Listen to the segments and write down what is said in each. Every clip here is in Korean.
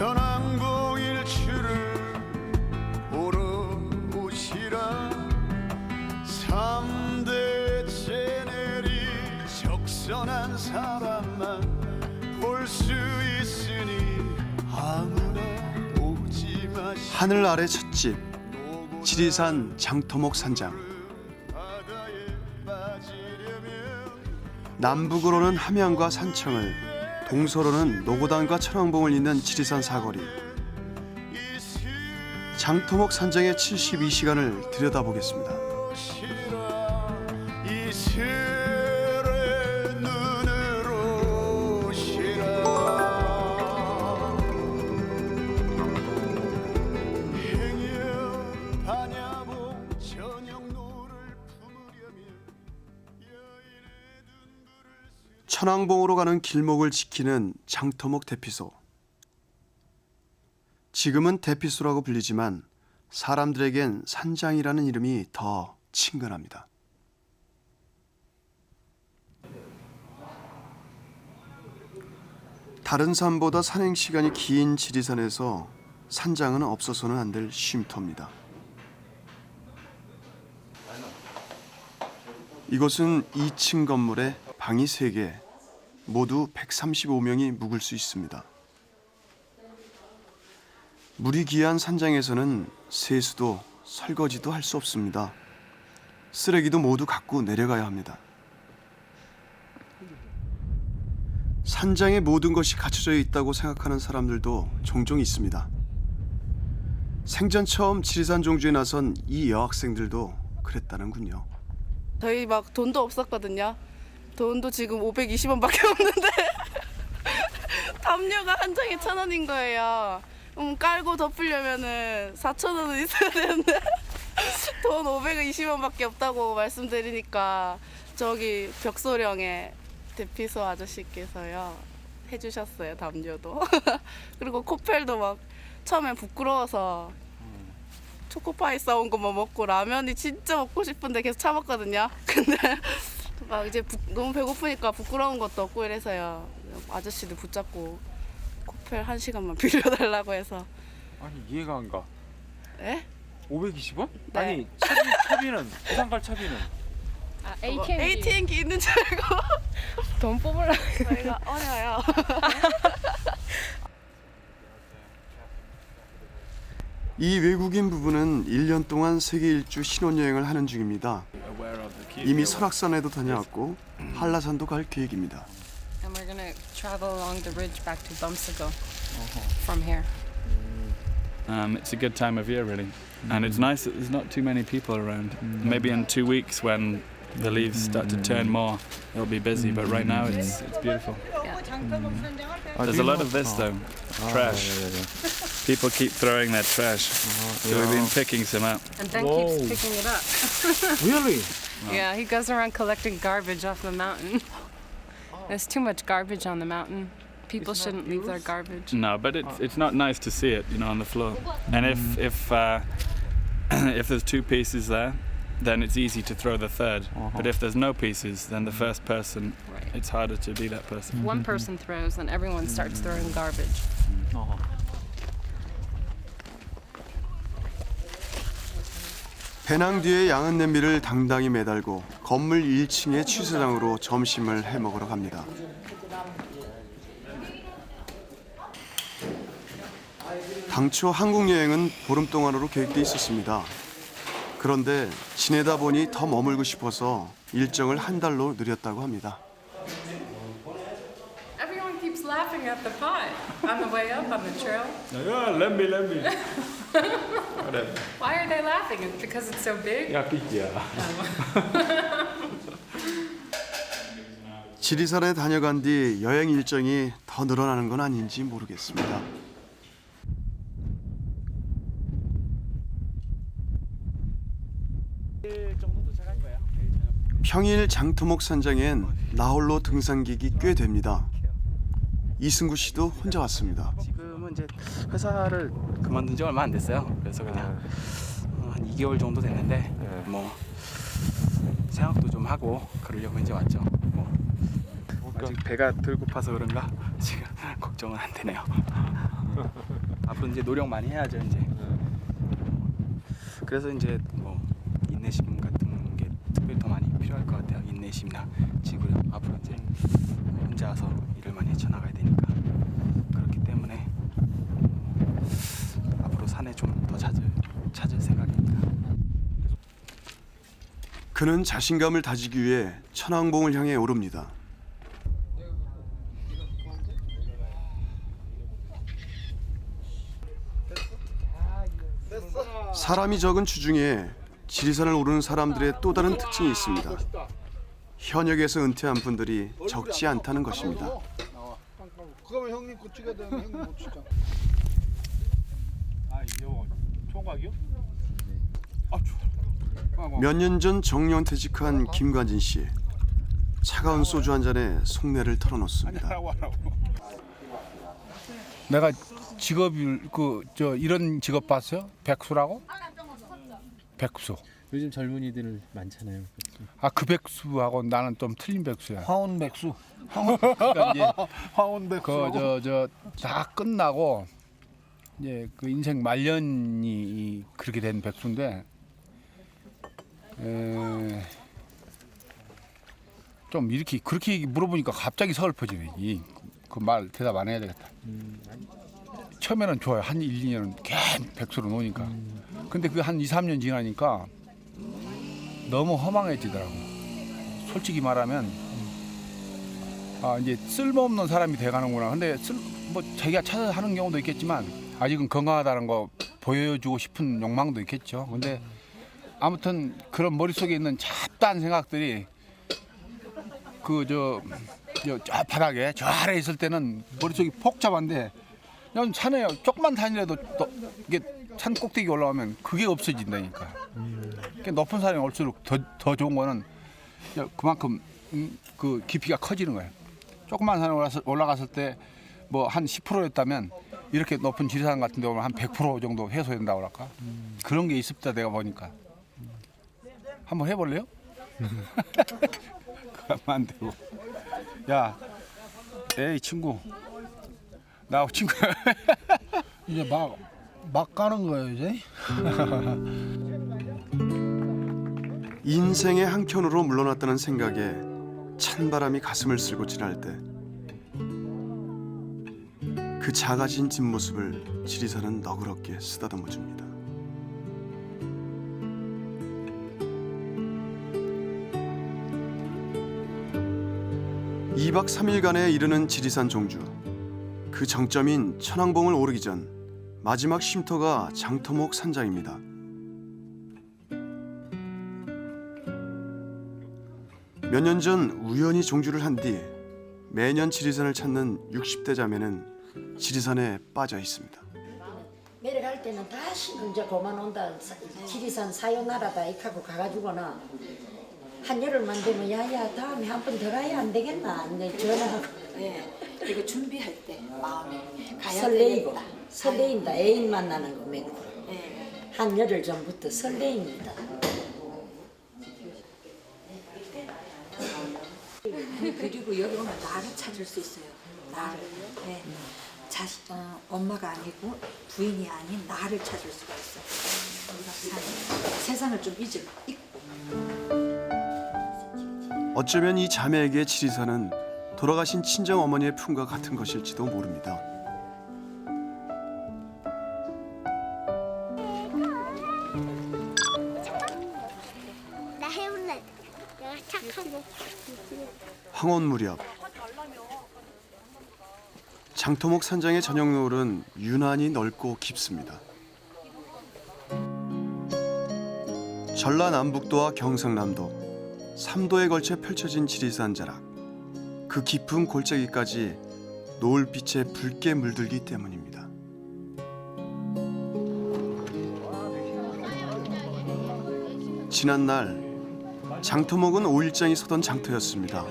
천왕봉 일출을 보러 오시라. 3대째 내리 적선한 사람만 볼 수 있으니 아무나 오지 마시라. 하늘 아래 첫집 지리산 장터목 산장. 남북으로는 함양과 산청을, 동서로는 노고단과 천왕봉을 잇는 지리산 사거리. 장터목 산장의 72시간을 들여다보겠습니다. 이슬의 눈으로 오시라. 행여 반야봉 저녁노를 품으려면 여인의 눈물을 천왕봉으로 가는 길목을 지키는 장터목 대피소. 지금은 대피소라고 불리지만 사람들에겐 산장이라는 이름이 더 친근합니다. 다른 산보다 산행 시간이 긴 지리산에서 산장은 없어서는 안 될 쉼터입니다. 이곳은 2층 건물에 방이 3개, 모두 135명이 묵을 수 있습니다. 물이 귀한 산장에서는 세수도 설거지도 할 수 없습니다. 쓰레기도 모두 갖고 내려가야 합니다. 산장에 모든 것이 갖춰져 있다고 생각하는 사람들도 종종 있습니다. 생전 처음 지리산 종주에 나선 이 여학생들도 그랬다는군요. 저희 막 돈도 없었거든요. 돈도 지금 520원밖에 없는데 담요가 한 장에 1,000원인 거예요. 깔고 덮으려면은 4,000원은 있어야 되는데 돈 520원밖에 없다고 말씀드리니까 저기 벽소령의 대피소 아저씨께서요 해주셨어요, 담요도. 그리고 코펠도 막 처음엔 부끄러워서 초코파이 싸온 것만 먹고 라면이 진짜 먹고 싶은데 계속 참았거든요. 근데 막 이제 너무 배고프니까 부끄러운 것도 없고 이래서요. 아저씨들 붙잡고 코펠 1시간만 빌려달라고 해서. 아니 이해가 안 가. 에? 520원? 네. 아니 차비는 부산갈 차비는 아, ATM기 있는 줄 알고 돈 뽑으려고. 저희가 어려요. 이 외국인 부부는 1년 동안 세계 일주 신혼여행을 하는 중입니다. 이미 설악산에도 다녀왔고 한라산도 갈 계획입니다. And we're gonna travel along the ridge back to Bumsigo from here. It's a good time of year, really, and it's nice that there's not too many people around. Maybe in 2 weeks, when the leaves start to turn more, it'll be busy. But right now, it's beautiful. There's a lot of this though, trash. People keep throwing their trash, so we've been picking some up. And Ben Whoa. keeps picking it up. Really? Yeah, he goes around collecting garbage off the mountain. There's too much garbage on the mountain. People shouldn't leave their garbage. No, but it's not nice to see it, on the floor. And if there's 2 pieces there, then it's easy to throw the third. But if there's no pieces, then the first person, Right. it's harder to be that person. If one person throws, then everyone starts throwing garbage. 배낭 뒤에 양은 냄비를 당당히 매달고 건물 1층의 취사장으로 점심을 해 먹으러 갑니다. 당초 한국 여행은 보름 동안으로 계획돼 있었습니다. 그런데 지내다 보니 더 머물고 싶어서 일정을 한 달로 늘렸다고 합니다. Everyone keeps laughing at the pie on the way up on the trail. Yeah, let me. Why are they laughing? It's because it's so big? 야 삐끼야. 지리산에 다녀간 뒤 여행 일정이 더 늘어나는 건 아닌지 모르겠습니다. 평일 장터목 산장엔 나홀로 등산객이 꽤 됩니다. 이승구 씨도 혼자 왔습니다. 지금은 이제 회사를 그만둔 지 얼마 안 됐어요. 그래서 그냥 한 2개월 정도 됐는데 뭐 생각도 좀 하고 그러려고 이제 왔죠. 뭐 아직 배가 덜 고파서 그런가 지금 걱정은 안 되네요. 앞으로 이제 노력 많이 해야죠 이제. 그래서 이제 뭐 인내심 같은 게 특별히 더 많이 필요할 것 같아요. 인내심이나 지구력. 앞으로 이제 혼자서 일을 많이 헤쳐나가야 되니까. 그렇기 때문에 앞으로 산에 좀 더 찾을 생각입니다. 그는 자신감을 다지기 위해 천왕봉을 향해 오릅니다. 사람이 적은 주중에 지리산을 오르는 사람들의 또 다른 특징이 있습니다. 현역에서 은퇴한 분들이 적지 않다는 것입니다. 그러면 형님 거 찍어야 되는 형님 못 찍잖아. 총각이요? 몇 년 전 정년퇴직한 김관진 씨. 차가운 소주 한 잔에 속내를 털어놓습니다. 내가 직업을 이런 직업 봤어요? 백수라고? 백수. 요즘 젊은이들 많잖아요. 아 그 백수하고 나는 좀 틀린 백수야. 황혼 백수. 그러니까 이제 황혼 백수. 다 끝나고 이제 그 인생 말년이 그렇게 된 백수인데 좀 이렇게 그렇게 물어보니까 갑자기 서글퍼지네. 그 말 대답 안 해야 되겠다. 처음에는 좋아요. 한 1, 2년은 계속 백수로 노니까. 근데 그 한 2, 3년 지나니까 너무 허망해지더라고. 솔직히 말하면 아 이제 쓸모없는 사람이 돼가는구나. 근데 뭐 자기가 찾아서 하는 경우도 있겠지만 아직은 건강하다는 거 보여주고 싶은 욕망도 있겠죠. 근데 아무튼 그런 머릿속에 있는 잡다한 생각들이 저 바닥에 저 아래에 있을 때는 머릿속이 복잡한데 그냥 산에 조금만 다니라도 또 이게 산 꼭대기 올라가면 그게 없어진다니까. 그러니까 높은 산에 올수록 더 좋은 거는 그만큼 그 깊이가 커지는 거예요. 조그만 산에 올라갔을 때 뭐 한 10%였다면 이렇게 높은 지리산 같은 데 오면 한 100% 정도 해소된다고 그럴까? 그런 게 있습니다. 내가 보니까. 한번 해볼래요? 그러면 안 되고. 야, 에이 친구. 나하고 친구야. 이제 막 가는 거예요 이제. 인생의 한켠으로 물러났다는 생각에 찬바람이 가슴을 쓸고 지날 때 그 작아진 뒷모습을 지리산은 너그럽게 쓰다듬어 줍니다. (2박 3일간에) 이르는 지리산 종주. 그 정점인 천왕봉을 오르기 전 마지막 쉼터가 장터목 산장입니다. 몇 년 전 우연히 종주를 한 뒤 매년 지리산을 찾는 60대 자매는 지리산에 빠져 있습니다. 내려갈 때는 다시 이제 그만 온다. 지리산 사요나라다 이하고 가가지고는 한여름만 되면 야야 다음에 한 번 더 가야 안 되겠나 이제 전화하고. 네, 이거 준비할 때 마음에 가야 설레이고 되겠다. 설레인다. 애인 만나는 거 맺고. 네. 한 열흘 전부터 설레입니다. 그리고 여기 오면 나를 찾을 수 있어요. 나를. 네. 엄마가 아니고 부인이 아닌 나를 찾을 수가 있어요. 세상을 좀 잊고. 어쩌면 이 자매에게 지리산은 돌아가신 친정 어머니의 품과 같은 것일지도 모릅니다. 나 해볼래. 내가 착하고. 황혼 무렵 장터목 산장의 저녁 노을은 유난히 넓고 깊습니다. 전라남북도와 경상남도 3도에 걸쳐 펼쳐진 지리산 자락. 그 깊은 골짜기까지 노을빛에 붉게 물들기 때문입니다. 지난날 장터목은 5일장이 서던 장터였습니다.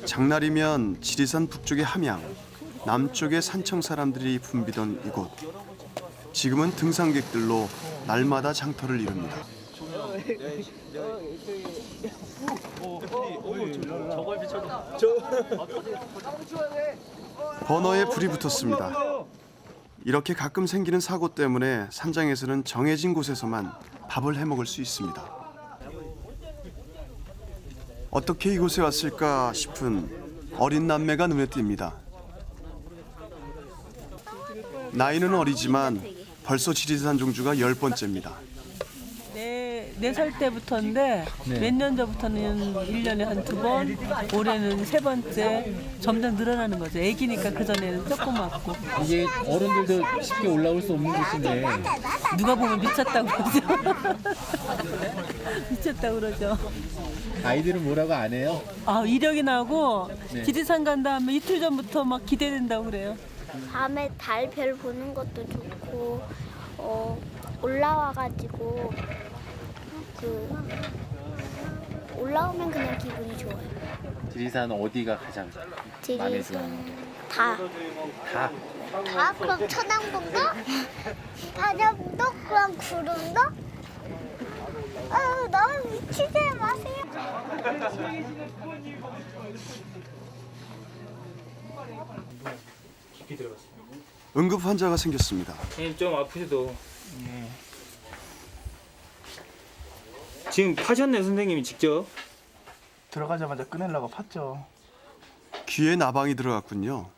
장날이면 지리산 북쪽의 함양, 남쪽의 산청 사람들이 붐비던 이곳. 지금은 등산객들로 날마다 장터를 이룹니다. 버너에 불이 붙었습니다. 이렇게 가끔 생기는 사고 때문에 산장에서는 정해진 곳에서만 밥을 해 먹을 수 있습니다. 어떻게 이곳에 왔을까 싶은 어린 남매가 눈에 띕니다. 나이는 어리지만 벌써 지리산 종주가 10번째입니다. 4살 때부터인데 몇 년 전부터는 1년에 한 2번, 올해는 3번째 점점 늘어나는 거죠. 애기니까 그전에는 조그맣고. 이게 어른들도 쉽게 올라올 수 없는 곳인데 누가 보면 미쳤다고 그러죠. 미쳤다고 그러죠. 아이들은 뭐라고 안 해요? 아, 이력이 나고 네. 지리산 간 다음에 이틀 전부터 막 기대된다고 그래요. 밤에 달 별 보는 것도 좋고 올라와가지고 올라오면 그냥 기분이 좋아요. 지리산 어디가 가장 마음에 드나요? 다. 다. 다? 그럼 천왕봉도? 반야봉도? 그럼 구름도? 너무 미치지 마세요. 응급 환자가 생겼습니다. 좀 아프셔도. 지금 파셨네 선생님이 직접. 들어가자마자 꺼내려고 팠죠. 귀에 나방이 들어갔군요.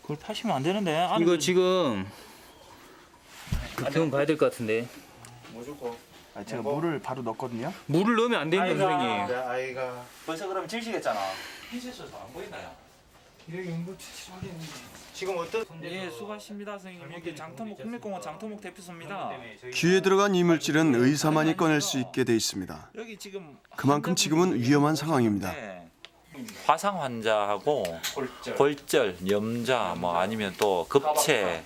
그걸 파시면 안 되는데. 이거 지금 병원 가야 될 것 같은데. 제가 물을 바로 넣었거든요. 물을 넣으면 안 됩니다 선생님. 아이가 벌써 그러면 질시겠잖아. 흰색소서 안 보이나요? 여기 응급처치 지금 어떤? 예, 수고하십니다 선생님. 여기 장터목 국립공원 장터목 대표소입니다. 귀에 들어간 이물질은 의사만이 꺼낼 수 있게 돼 있습니다. 여기 지금 그만큼 지금은 위험한 상황입니다. 화상 환자하고 골절, 염자, 뭐 아니면 또 급체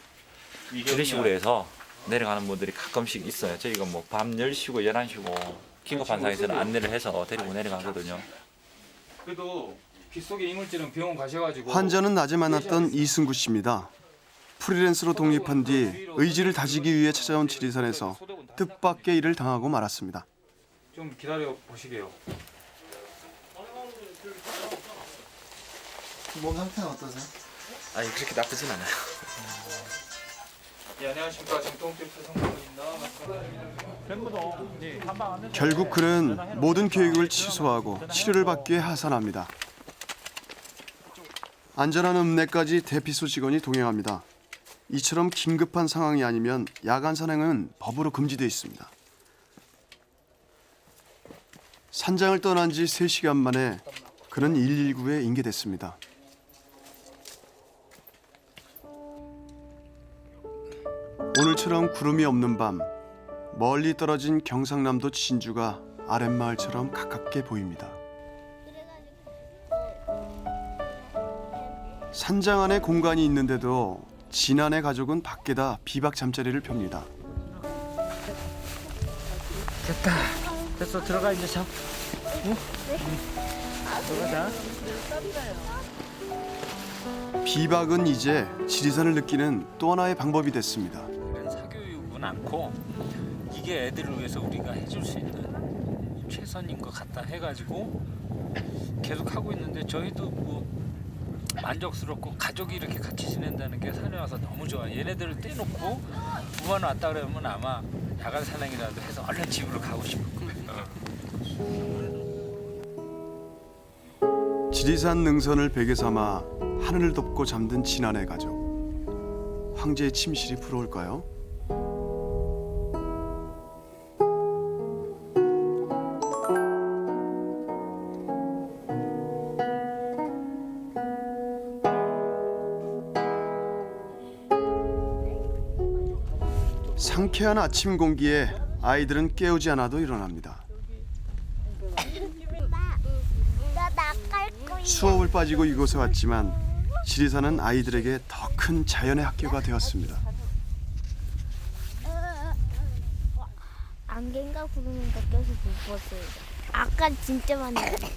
이런 식으로 해서 내려가는 분들이 가끔씩 있어요. 저희가 뭐 밤 10시고 11시고 긴급한 상황에서는 안내를 해서 데리고 내려가거든요. 그래도 귀 속에 이물질은 병원 가셔가지고. 환자는 낮에 만났던 이승구 씨입니다. 프리랜서로 독립한 뒤 의지를 다지기 위해 찾아온 지리산에서 뜻밖의 일을 당하고 말았습니다. 좀 기다려 보시게요. 몸 상태는 어떠세요? 아니 그렇게 나쁘진 않아요. 예, 안녕하십니까 정통대표 성공입니다. 결국 그는 모든 계획을 취소하고 치료를 받기 위해 하산합니다. 안전한 읍내까지 대피소 직원이 동행합니다. 이처럼 긴급한 상황이 아니면 야간 산행은 법으로 금지되어 있습니다. 산장을 떠난 지 3시간 만에 그는 119에 인계됐습니다. 오늘처럼 구름이 없는 밤, 멀리 떨어진 경상남도 진주가 아랫마을처럼 가깝게 보입니다. 산장 안에 공간이 있는데도 진안의 가족은 밖에다 비박 잠자리를 펴니다. 됐다. 됐어. 들어가 이제 자. 응? 들어가자. 비박은 이제 지리산을 느끼는 또 하나의 방법이 됐습니다. 사교육은 않고 이게 애들을 위해서 우리가 해줄 수 있는 최선인 것 같다 해가지고 계속 하고 있는데 저희도 뭐 만족스럽고 가족이 이렇게 같이 지낸다는 게 산에 와서 너무 좋아요. 얘네들을 떼놓고 부모는 왔다 그러면 아마 야간 산행이라도 해서 얼른 집으로 가고 싶을 거예요. 지리산 능선을 베개 삼아 하늘을 덮고 잠든 진안의 가족. 황제의 침실이 부러울까요? 상쾌한 아침 공기에 아이들은 깨우지 않아도 일어납니다. 수업을 빠지고 이곳에 왔지만 지리산은 아이들에게 더 큰 자연의 학교가 되었습니다. 안개인가 구름인가 껴서 못 봤어요. 아까 진짜 많이 봤는데.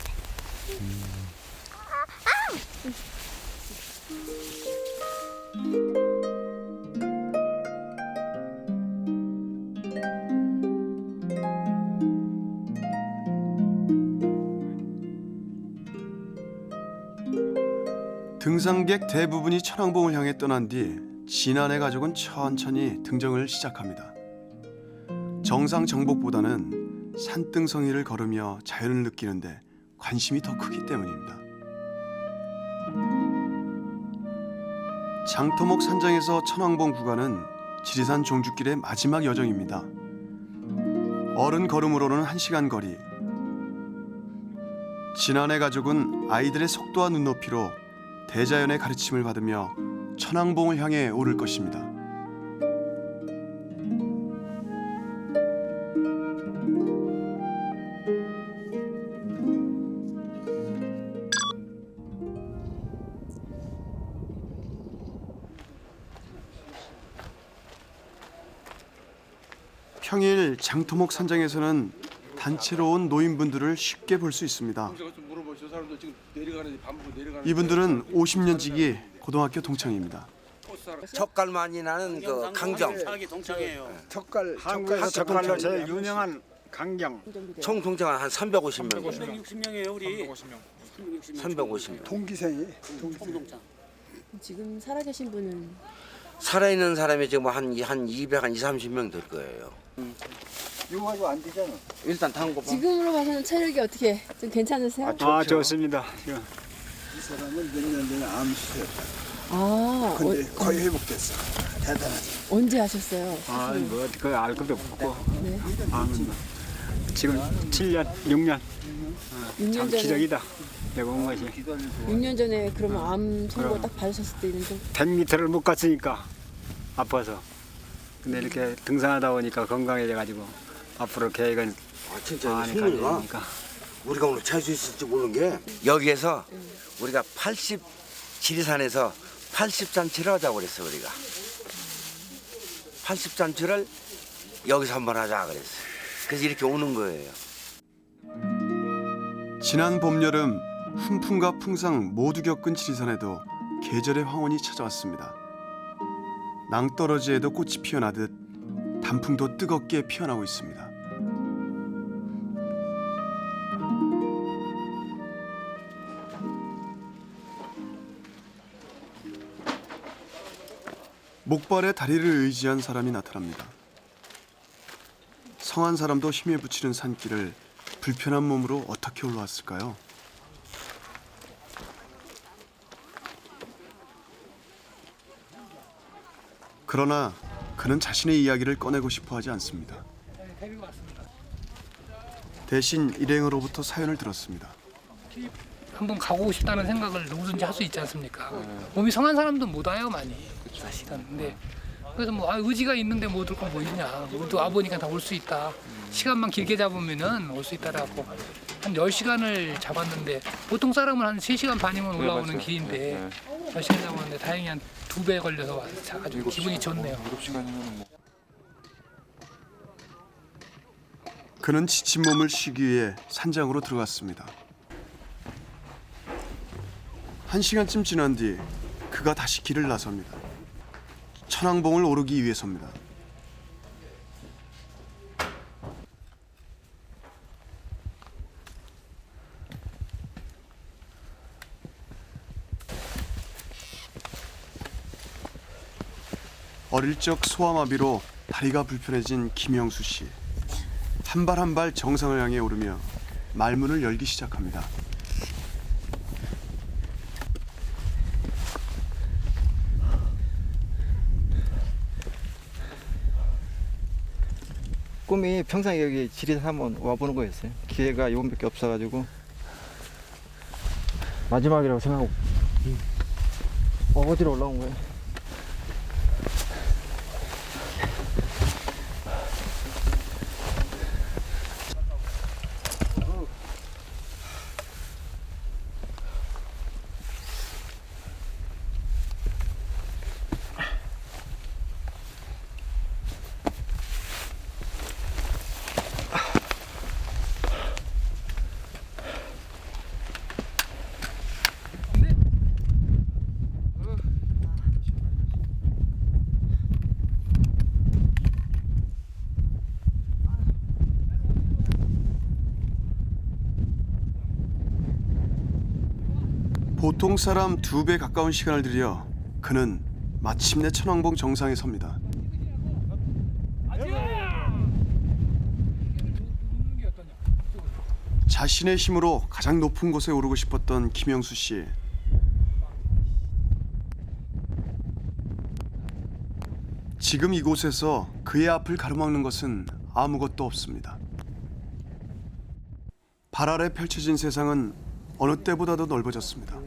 등산객 대부분이 천왕봉을 향해 떠난 뒤 진안의 가족은 천천히 등정을 시작합니다. 정상 정복보다는 산등성이를 걸으며 자연을 느끼는데 관심이 더 크기 때문입니다. 장터목 산장에서 천왕봉 구간은 지리산 종주길의 마지막 여정입니다. 어른 걸음으로는 1시간 거리. 진안의 가족은 아이들의 속도와 눈높이로 대자연의 가르침을 받으며 천왕봉을 향해 오를 것입니다. 평일 장터목 산장에서는 단체로 온 노인분들을 쉽게 볼 수 있습니다. 이분들은 50년 지기 고등학교 동창입니다. 젓갈 많이 나는 그 강경. 젓갈로 제일 유명한 강경. 총 동창은 한 350명. 360명이에요 우리. 350명. 동기생이. 지금 살아계신 분은 살아있는 사람이 지금 한 200, 한 30명 될 거예요. 이거 안 되잖아. 일단 담궈 봐. 지금으로 봐서는 체력이 어떻게 좀 괜찮으세요? 아 좋습니다. 이 사람은 몇 년 전에 암 수술. 아, 근데 거의 회복됐어. 대단하지. 언제 하셨어요? 아뭐그 알 것도 없고. 네. 암은 지금 7년, 6년. 6년 참 전에. 기적이다. 내가 온 것이. 6년 전에 그러면 암 선고 딱 받으셨을 때는 좀 100m를 못 갔으니까 아파서. 근데 이렇게 등산하다 보니까 건강해져가지고 앞으로 계획은 진짜 많이 승민이가 가져니까. 우리가 오늘 찰 수 있을지 모르는 게 여기에서 우리가 지리산에서 80잔치를 하자고 그랬어 우리가. 80잔치를 여기서 한번 하자 그랬어. 그래서 이렇게 오는 거예요. 지난 봄 여름 훈풍과 풍상 모두 겪은 지리산에도 계절의 황혼이 찾아왔습니다. 낭떠러지에도 꽃이 피어나듯 단풍도 뜨겁게 피어나고 있습니다. 목발에 다리를 의지한 사람이 나타납니다. 성한 사람도 힘에 부치는 산길을 불편한 몸으로 어떻게 올라왔을까요? 그러나 그는 자신의 이야기를 꺼내고 싶어 하지 않습니다. 대신 일행으로부터 사연을 들었습니다. 한번 가고 싶다는 생각을 누구든지 할 수 있지 않습니까? 몸이 성한 사람도 못 와요 많이 사실은. 근데 그래서 뭐 의지가 있는데 못 올 건 뭐 있냐. 우리도 와보니까 다 올 수 있다. 시간만 길게 잡으면은 올 수 있다라고 한 10시간을 잡았는데 보통 사람은 한 3시간 반이면 올라오는 길인데 10시간 잡았는데 다행히 한 2배 걸려서 와서 아주 기분이 좋네요. 그는 지친 몸을 쉬기 위해 산장으로 들어갔습니다. 1시간쯤 지난 뒤 그가 다시 길을 나섭니다. 천왕봉을 오르기 위해서입니다. 어릴 적 소아마비로 다리가 불편해진 김영수 씨. 한 발 한 발 정상을 향해 오르며 말문을 열기 시작합니다. 꿈이 평생 여기 지리산 한번 와보는 거였어요. 기회가 이번밖에 없어가지고 마지막이라고 생각하고 어디로 올라온 거예요? 보통 사람 2배 가까운 시간을 들여 그는 마침내 천왕봉 정상에 섭니다. 자신의 힘으로 가장 높은 곳에 오르고 싶었던 김영수 씨. 지금 이곳에서 그의 앞을 가로막는 것은 아무것도 없습니다. 발 아래 펼쳐진 세상은 어느 때보다도 넓어졌습니다.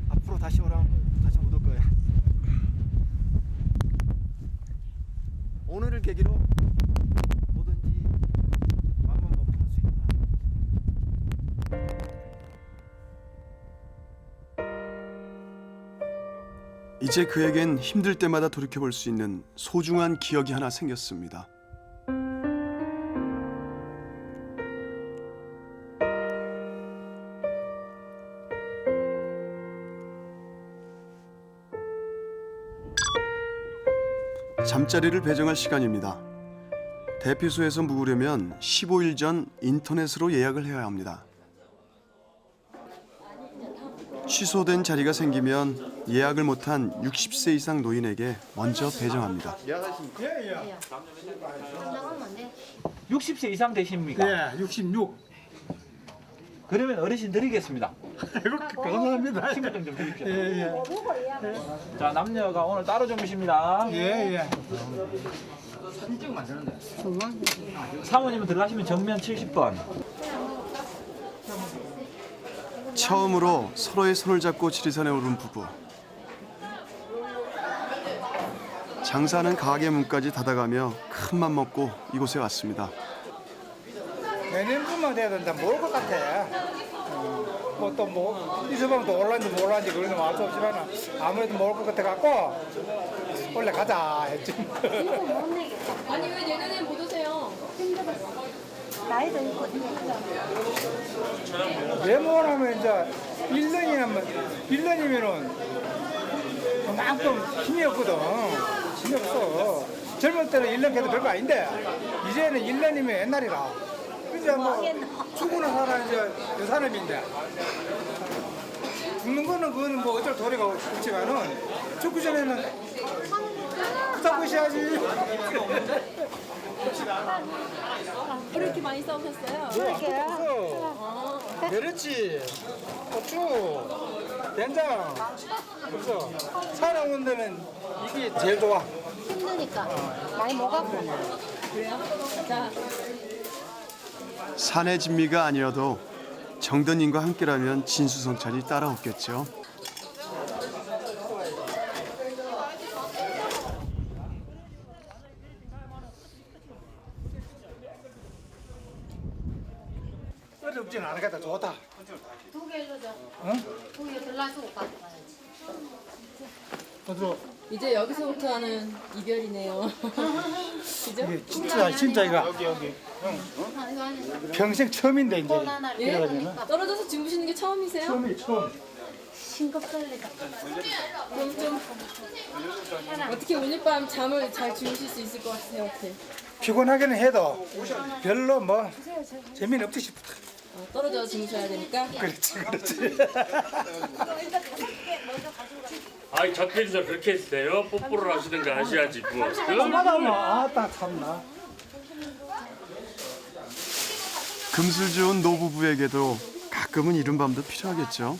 앞으로 다시 오라면 다시 못 올 거야. 오늘을 계기로 뭐든지 마음만 먹고 할 수 있다. 이제 그에겐 힘들 때마다 돌이켜볼 수 있는 소중한 기억이 하나 생겼습니다. 잠자리를 배정할 시간입니다. 대피소에서 묵으려면 15일 전 인터넷으로 예약을 해야 합니다. 취소된 자리가 생기면 예약을 못한 60세 이상 노인에게 먼저 배정합니다. 60세 이상 되십니까? 예, 66. 그러면 어르신 드리겠습니다. 감사합니다. 신분증 좀 주십시오. 예. 자, 남녀가 오늘 따로 주무십니다. 예. 사모님은 들어가시면 정면 70번. 처음으로 서로의 손을 잡고 지리산에 오른 부부. 장사는 가게 문까지 닫아가며 큰맘 먹고 이곳에 왔습니다. 내년쯤만 돼야 된다. 모를 것 같아. 뭐 있어보면 또 올란지 몰란지 그런 거 알 수 없지만 아무래도 모를 것 같아 갖고 원래 가자 했지. 아니 왜 내년에 못 오세요? 나이도 있고 왜 뭐라면 이제 1년이면은 그만큼 힘이 없거든. 힘이 없어. 젊을 때는 1년 해도 별거 아닌데 이제는 1년이면 옛날이라. 이제 뭐 죽으나 살아 이제 요 사람인데 죽는 거는 그거는 뭐 어쩔 도리가 없지만은 죽기 전에는 싸우셔야지. 그렇게 많이 싸우셨어요? 메르치, 고추, 된장. 그래서 살아온 데는 이게 제일 좋아. 힘드니까 많이 먹었고. 그래요? 자. 산의 진미가 아니어도 정든님과 함께라면 진수성찬이 따라오겠죠. 어렵진 않겠다. 좋다. 2개 해줘. 응? 2개 들라서 가져가야지. 어디로? 이제 여기서부터는 이별이네요. 그죠? 이게 진짜 이거 여기. 평생 처음인데 이제. 예? 그러면은 떨어져서 주무시는 게 처음이세요? 처음. 싱겁설레다. 그럼 좀 어떻게 오늘 밤 잠을 잘 주무실 수 있을 것 같아요? 어떻게? 피곤하기는 해도 별로 뭐 재미는 없지 싶다. 떨어져 주무셔야 되니까. 그렇지. 아이 적해주서 그렇게 했어요? 뽀뽀를 하시든가 하셔야지 뭐. 아따 참나. 금슬 좋은 노부부에게도 가끔은 이른 밤도 필요하겠죠.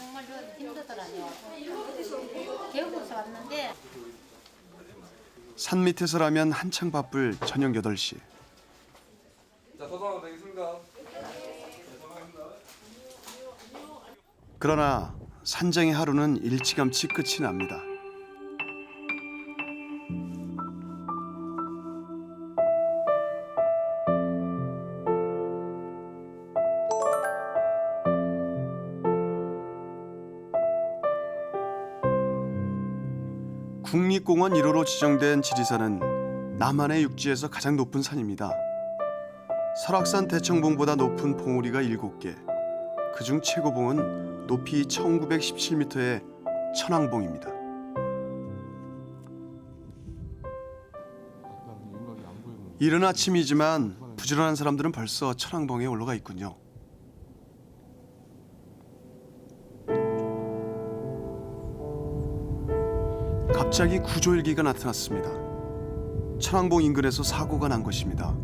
계곡에서 왔는데 산 밑에서라면 한창 바쁠 저녁 8시. 자, 소송하면 되겠습니까? 그러나 산장의 하루는 일찌감치 끝이 납니다. 국립공원 1호로 지정된 지리산은 남한의 육지에서 가장 높은 산입니다. 설악산 대청봉보다 높은 봉우리가 7개, 그중 최고봉은 높이 1917m의 천왕봉입니다. 이른 아침이지만 부지런한 사람들은 벌써 천왕봉에 올라가 있군요. 갑자기 구조헬기가 나타났습니다. 천왕봉 인근에서 사고가 난 것입니다.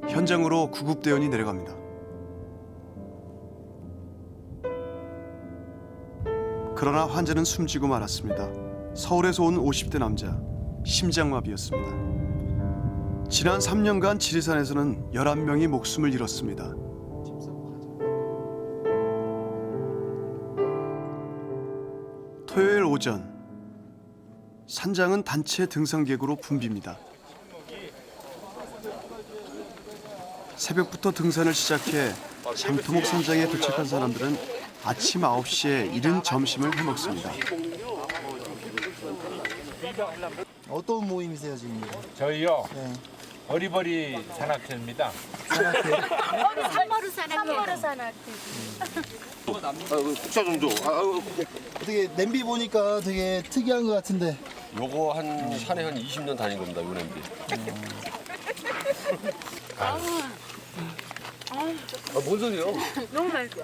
현장으로 구급대원이 내려갑니다. 그러나 환자는 숨지고 말았습니다. 서울에서 온 50대 남자, 심장마비였습니다. 지난 3년간 지리산에서는 11명이 목숨을 잃었습니다. 토요일 오전, 산장은 단체 등산객으로 붐빕니다. 새벽부터 등산을 시작해 장토목 산장에 도착한 사람들은 아침 9시에 이른 점심을 해먹습니다. 어떤 모임이세요 지금? 저희요. 네. 어리버리 산악회입니다. 산마루 산악회. 국차 좀 줘. 어떻게 냄비 보니까 되게 특이한 것 같은데. 요거 한 산에 한 20년 다닌 겁니다. 요 냄비. 뭔 소리요? 너무 맛있어.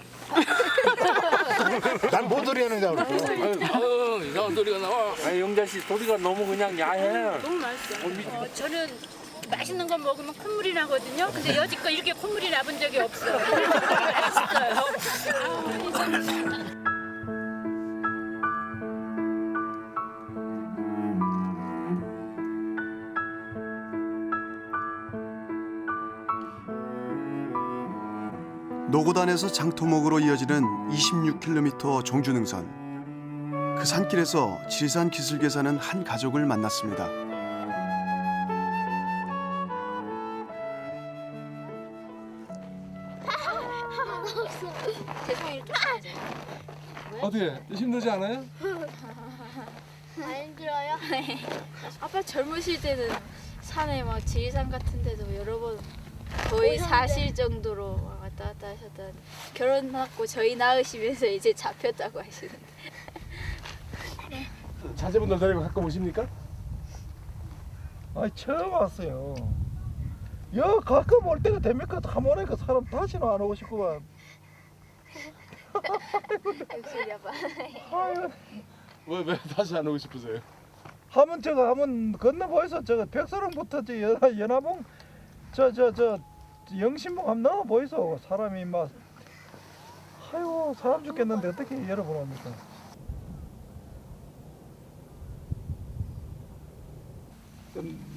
난 뭔 소리 하는지 알았어. 이상한 소리가 나와. 영자 씨 소리가 너무 그냥 야해. 너무 맛있어. 저는 맛있는 거 먹으면 콧물이 나거든요. 근데 여지껏 이렇게 콧물이 나본 적이 없어요. 맛있어요. 노고단에서 장토목으로 이어지는 26km 종주능선. 그 산길에서 지리산 기슭에 사는 한 가족을 만났습니다. 어떻게 힘들지 않아요? 안 힘들어요? 아빠 젊으실 때는 산에 막 지리산 같은 데도 여러 번 거의 4실 정도로 왔다 갔다 하셨던 결혼하고 저희 낳으시면서 이제 잡혔다고 하시는데 자제분들 데리고 가끔 오십니까? 아 처음 왔어요. 여 가끔 올 때가 됩니까? 한번 오니까 사람 다시는 안 오고 싶구만. 역시 아빠. 왜 다시 안 오고 싶으세요? 하면 건너 보이소. 저거 백설봉부터 연화봉 저 영신봉 한번 넘어 보이소. 사람이 막 아이고 사람 죽겠는데 어떻게 여러분 옵니까?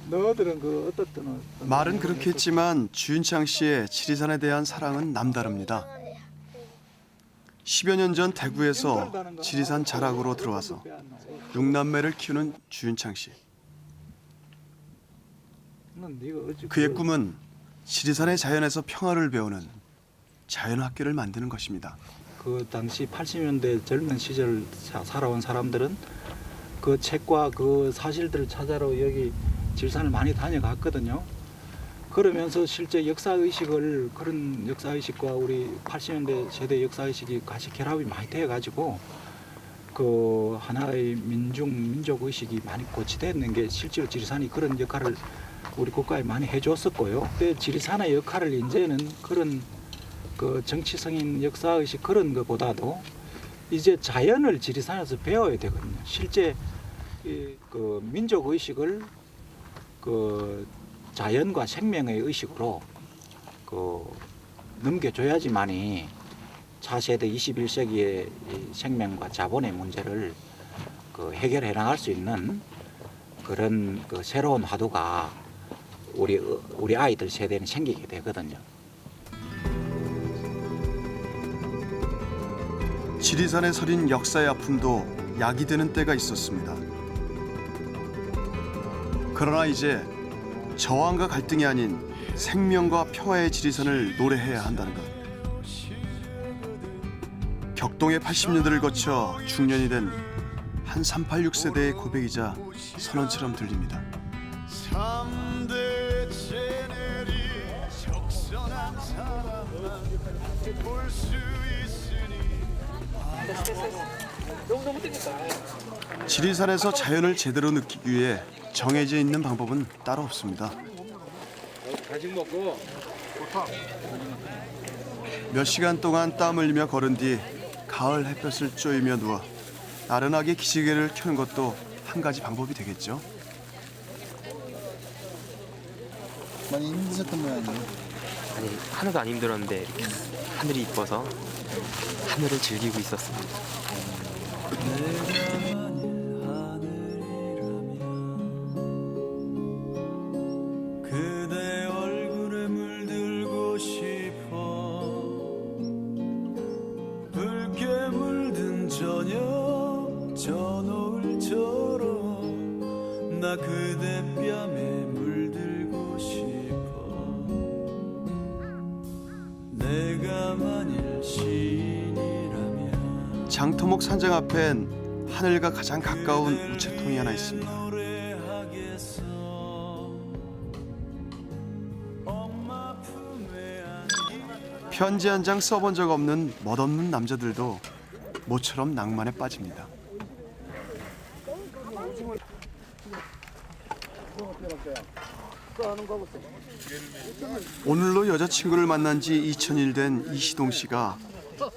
너희들은 그 어떻든 말은 그렇게 했지만 주윤창 씨의 지리산에 대한 사랑은 남다릅니다. 10여 년 전 대구에서 지리산 자락으로 들어와서 6남매를 키우는 주윤창 씨. 그의 꿈은 지리산의 자연에서 평화를 배우는 자연학교를 만드는 것입니다. 그 당시 80년대 젊은 시절 살아온 사람들은 그 책과 그 사실들을 찾아러 여기 지리산을 많이 다녀갔거든요. 그러면서 실제 역사의식을 그런 역사의식과 우리 80년대 세대 역사의식이 같이 결합이 많이 돼가지고 그 하나의 민족의식이 많이 고취됐는 게 실제로 지리산이 그런 역할을 우리 국가에 많이 해줬었고요. 근데 지리산의 역할을 이제는 그런 그 정치성인 역사의식 그런 것보다도 이제 자연을 지리산에서 배워야 되거든요. 실제 그 민족의식을 그 자연과 생명의 의식으로 그 넘겨줘야지만이 차세대 21세기의 생명과 자본의 문제를 그 해결해 나갈 수 있는 그런 그 새로운 화두가 우리 아이들 세대는 생기게 되거든요. 지리산에 서린 역사의 아픔도 약이 되는 때가 있었습니다. 그러나 이제 저항과 갈등이 아닌 생명과 평화의 지리산을 노래해야 한다는 것. 격동의 80년대를 거쳐 중년이 된 한 386 세대의 고백이자 선언처럼 들립니다. 지리산에서 자연을 제대로 느끼기 위해 정해져 있는 방법은 따로 없습니다. 간식 먹고. 몇 시간 동안 땀 흘리며 걸은 뒤 가을 햇볕을 쬐이며 누워 나른하게 기지개를 켜는 것도 한 가지 방법이 되겠죠. 많이 힘드셨던 모양이에요. 아니 하나도 안 힘들었는데 이렇게 하늘이 이뻐서 하늘을 즐기고 있었습니다. 그대 얼굴에 물들고 싶어 붉게 물든 저녁 저 노을처럼 나 그대 뺨에 물들고 싶어 내가 만일 신이라면 장터목 산장 앞엔 하늘과 가장 가까운 우체통이 하나 있습니다. 편지 한 장 써본 적 없는 멋없는 남자들도 모처럼 낭만에 빠집니다. 오늘로 여자친구를 만난 지 2000일 된 이시동 씨가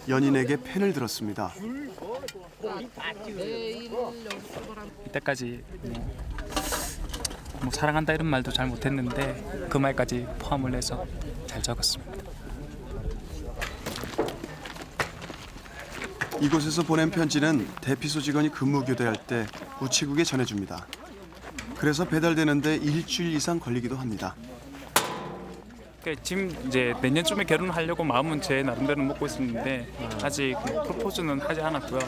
연인에게 펜을 들었습니다. 이때까지 뭐 사랑한다 이런 말도 잘 못했는데 그 말까지 포함을 해서 잘 적었습니다. 이곳에서 보낸 편지는 대피소 직원이 근무 교대할 때 우체국에 전해줍니다. 그래서 배달되는데 일주일 이상 걸리기도 합니다. 지금 이제 내년쯤에 결혼을 하려고 마음은 제 나름대로 먹고 있었는데 아직 프로포즈는 하지 않았고요.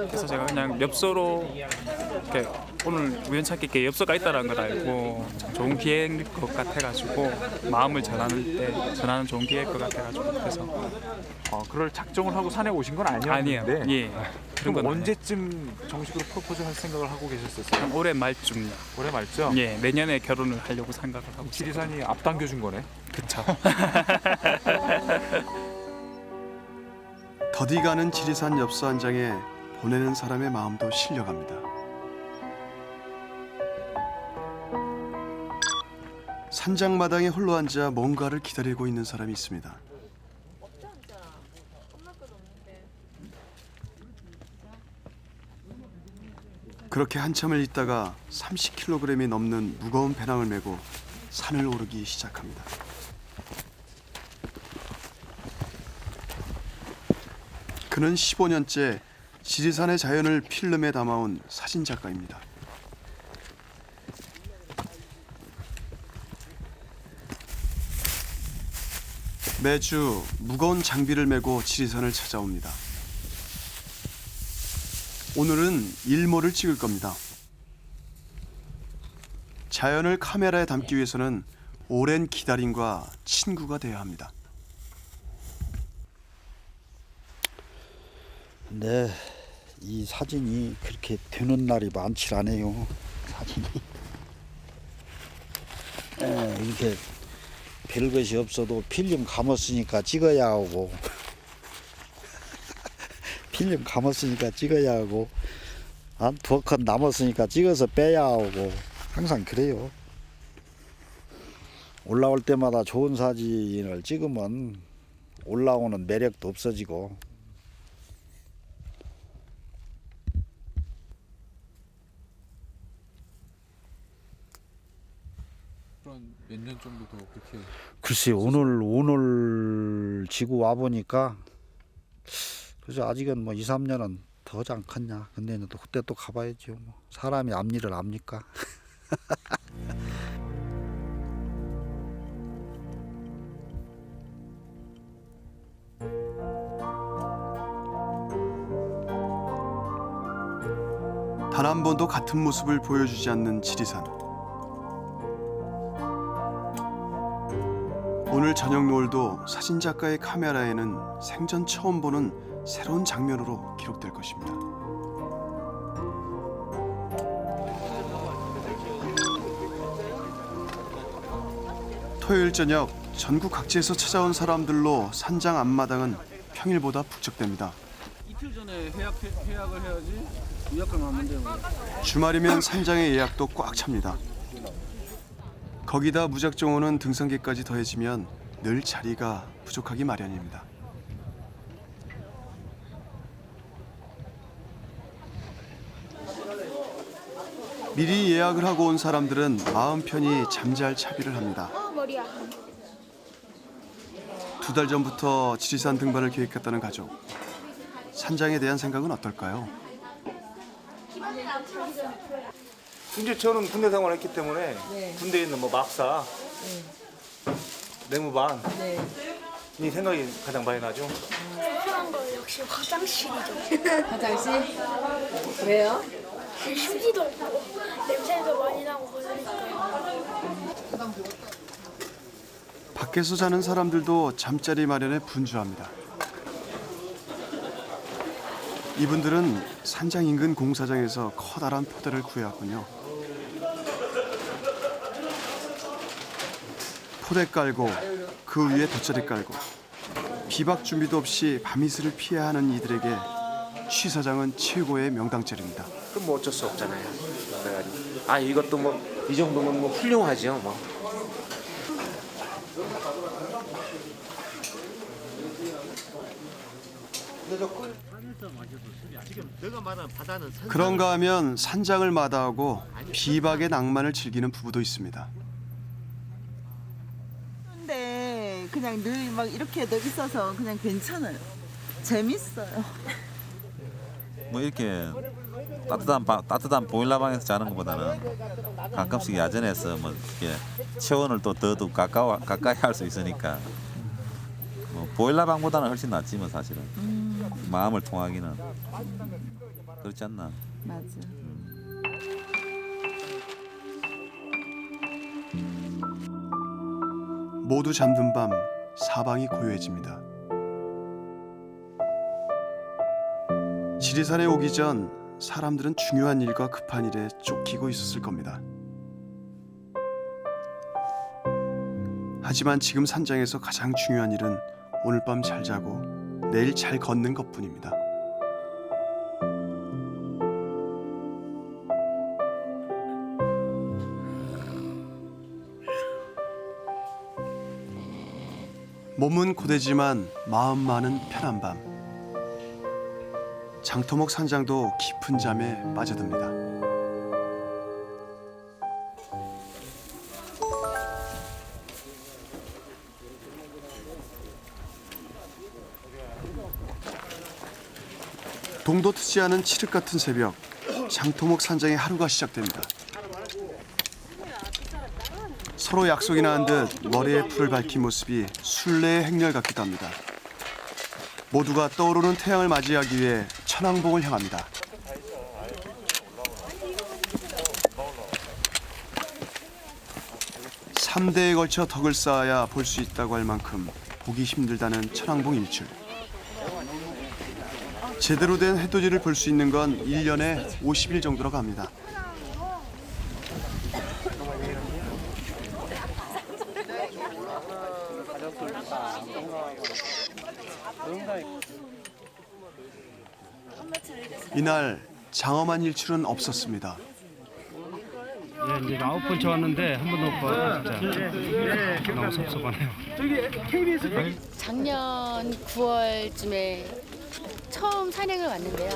그래서 제가 그냥 엽서로 이렇게 오늘 우연찮게 엽서가 있다는 걸 알고 참 좋은 기회일 것 같아가지고 마음을 전하는 좋은 기회일 것 같아가지고 그래서 그럴 작정을 하고 산에 오신 건 아니에요. 아니었는데. 예. 그럼 그런 건 언제쯤 정식으로 프로포즈 할 생각을 하고 계셨었어요? 한 올해 말쯤요. 올해 말죠? 예, 내년에 결혼을 하려고 생각을 하고 있어요. 지리산이 앞당겨 준 거네. 그쵸. 더디 가는 지리산 엽서 한 장에 보내는 사람의 마음도 실려갑니다. 산장마당에 홀로 앉아 뭔가를 기다리고 있는 사람이 있습니다. 그렇게 한참을 있다가 30kg이 넘는 무거운 배낭을 메고 산을 오르기 시작합니다. 그는 15년째 지리산의 자연을 필름에 담아온 사진작가입니다. 매주 무거운 장비를 메고 지리산을 찾아옵니다. 오늘은 일몰을 찍을 겁니다. 자연을 카메라에 담기 위해서는 오랜 기다림과 친구가 되어야 합니다. 네, 이 사진이 그렇게 되는 날이 많지 않아요. 사진이 이렇게 별것이 없어도 필름 감았으니까 찍어야 하고 필름 감았으니까 찍어야 하고 한 2컷 남았으니까 찍어서 빼야 하고 항상 그래요. 올라올 때마다 좋은 사진을 찍으면 올라오는 매력도 없어지고. 몇 년 정도 더 그렇게? 글쎄 오늘 지구 와 보니까 그래서 아직은 뭐 2, 3년은 더 하지 않겠냐. 근데 또 그때 또 가봐야죠. 뭐. 사람이 앞일을 압니까? 단 한 번도 같은 모습을 보여주지 않는 지리산. 오늘 저녁 노을도 사진작가의 카메라에는 생전 처음 보는 새로운 장면으로 기록될 것입니다. 토요일 저녁 전국 각지에서 찾아온 사람들로 산장 앞마당은 평일보다 북적댑니다. 이틀 전에 예약을 해야지. 예약을 하면 돼요. 주말이면 산장의 예약도 꽉 찹니다. 거기다 무작정 오는 등산객까지 더해지면 늘 자리가 부족하기 마련입니다. 미리 예약을 하고 온 사람들은 마음 편히 잠잘 차비를 합니다. 머리야. 2달 전부터 지리산 등반을 계획했다는 가족. 산장에 대한 생각은 어떨까요? 이제 저는 군대 생활했기 때문에 군대에 있는 뭐 막사, 내무반 이 생각이 가장 많이 나죠. 불편한 건 역시 화장실이죠. 화장실? 왜요? 휴지도 없고 냄새도 많이 나고 그러니까요. 밖에서 자는 사람들도 잠자리 마련에 분주합니다. 이분들은 산장 인근 공사장에서 커다란 포대를 구해왔군요. 포대 깔고 그 위에 돗자리 깔고 비박 준비도 없이 밤이슬을 피해야 하는 이들에게 취사장은 최고의 명당자리입니다. 그럼 뭐 어쩔 수 없잖아요. 그래가지고 아 이것도 뭐 이 정도면 뭐 훌륭하죠 뭐. 그런가 하면 산장을 마다하고 비박의 낭만을 즐기는 부부도 있습니다. 근데 그냥 늘 막 이렇게 있어서 그냥 괜찮아요. 재밌어요. 뭐 이렇게 따뜻한 보일러방에서 자는 것보다는 가끔씩 야전에서 뭐 이렇게 체온을 또 더 가까이 할 수 있으니까 뭐 보일러방보다는 훨씬 낫지 뭐 사실은. 마음을 통하기는 그렇지 않나. 맞아. 모두 잠든 밤 사방이 고요해집니다. 지리산에 오기 전 사람들은 중요한 일과 급한 일에 쫓기고 있었을 겁니다. 하지만 지금 산장에서 가장 중요한 일은 오늘 밤 잘 자고 내일 잘 걷는 것뿐입니다. 몸은 고되지만 마음만은 편한 밤. 장토목 산장도 깊은 잠에 빠져듭니다. 동도 트지 않은 칠흑 같은 새벽, 장토목 산장의 하루가 시작됩니다. 서로 약속이나 한 듯 머리에 풀을 밝힌 모습이 순례의 행렬 같기도 합니다. 모두가 떠오르는 태양을 맞이하기 위해 천왕봉을 향합니다. (3대에) 걸쳐 덕을 쌓아야 볼 수 있다고 할 만큼 보기 힘들다는 천왕봉 일출. 제대로 된 해돋이를 볼 수 있는 건 1년에 50일 정도로 갑니다. 이날 장엄한 일출은 없었습니다. 예, 이제 9번째 왔는데 한 번도 못 봐서 진짜 너무 섭섭하네요. 작년 9월쯤에 처음 산행을 왔는데요.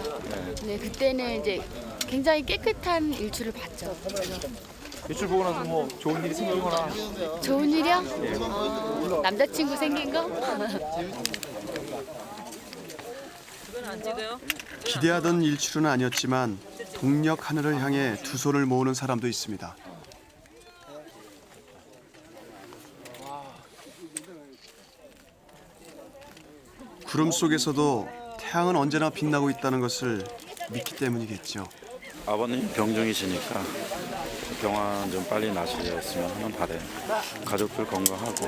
네, 그때는 이제 굉장히 깨끗한 일출을 봤죠. 일출 보고 나서 뭐 좋은 일이 생기거나. 좋은 일이요? 남자친구 생긴 거? 기대하던 일출은 아니었지만 동력 하늘을 향해 두 손을 모으는 사람도 있습니다. 구름 속에서도 태양은 언제나 빛나고 있다는 것을 믿기 때문이겠죠. 아버님 병중이시니까 병원 좀 빨리 나으셨으면 하는 바람. 가족들 건강하고.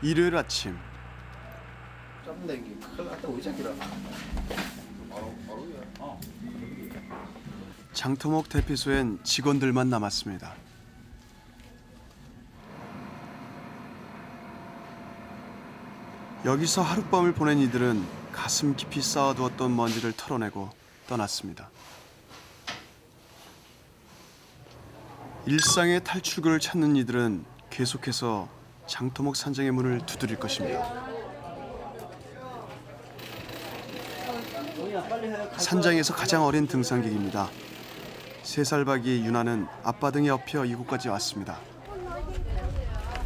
일요일 아침. 장토목 대피소엔 직원들만 남았습니다. 여기서 하룻밤을 보낸 이들은 가슴 깊이 쌓아두었던 먼지를 털어내고 떠났습니다. 일상의 탈출구를 찾는 이들은 계속해서 장토목 산장의 문을 두드릴 것입니다. 산장에서 가장 어린 등산객입니다. 3살 박이 유나는 아빠 등에 업혀 이곳까지 왔습니다.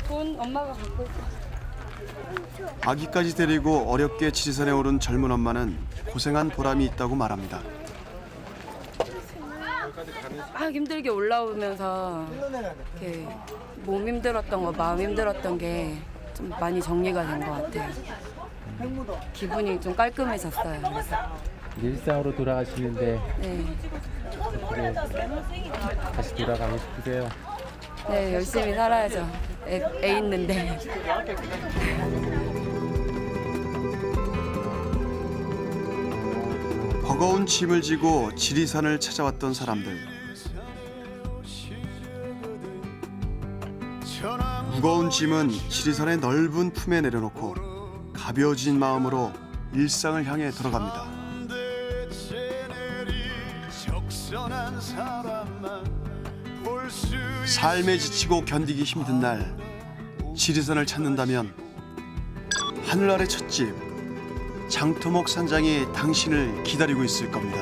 돈 엄마가 갖고 있어. 아기까지 데리고 어렵게 지리산에 오른 젊은 엄마는 고생한 보람이 있다고 말합니다. 막 힘들게 올라오면서 이렇게 몸 힘들었던 거, 마음 힘들었던 게 좀 많이 정리가 된 것 같아요. 기분이 좀 깔끔해졌어요. 그래서. 일상으로 돌아가시는데 네. 다시 돌아가고 싶으세요? 네, 열심히 살아야죠. 애 있는데. 버거운 짐을 지고 지리산을 찾아왔던 사람들. 무거운 짐은 지리산의 넓은 품에 내려놓고 가벼워진 마음으로 일상을 향해 돌아갑니다. 삶에 지치고 견디기 힘든 날, 지리산을 찾는다면 하늘 아래 찻집 장토목 산장이 당신을 기다리고 있을 겁니다.